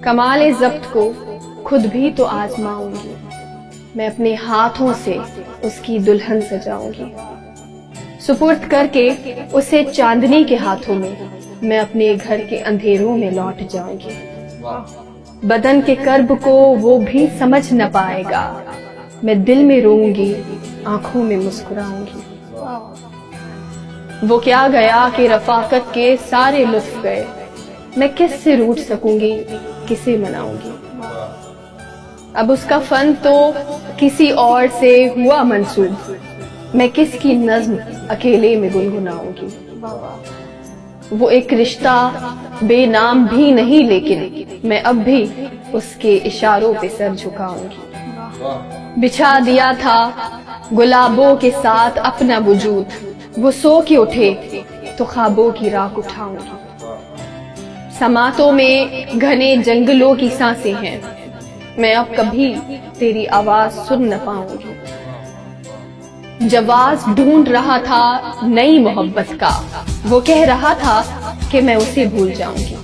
کمال ضبط کو خود بھی تو آزماؤں گی، میں اپنے ہاتھوں سے اس کی دلہن سجاؤں گی، سپرد کر کے اسے چاندنی کے ہاتھوں میں اپنے گھر کے اندھیروں میں لوٹ جاؤں گی۔ بدن کے کرب کو وہ بھی سمجھ نہ پائے گا، میں دل میں روؤں گی، آنکھوں میں مسکراؤں گی۔ وہ کیا گیا کہ رفاقت کے سارے لطف گئے، میں کس سے روٹھ سکوں گی، کسے مناؤں گی۔ اب اس کا فن تو کسی اور سے ہوا منسوب، میں کس کی نظم اکیلے میں گنگناؤں گی۔ وہ ایک رشتہ بے نام بھی نہیں، لیکن میں اب بھی اس کے اشاروں پہ سر جھکاؤں گی۔ بچھا دیا تھا گلابوں کے ساتھ اپنا وجود، وہ سو کے اٹھے تو خوابوں کی راکھ اٹھاؤں گی۔ سماعتوں میں گھنے جنگلوں کی سانسیں ہیں، میں اب کبھی تیری آواز سن نہ پاؤں گی۔ جواز ڈھونڈ رہا تھا نئی محبت کا، وہ کہہ رہا تھا کہ میں اسے بھول جاؤں گی۔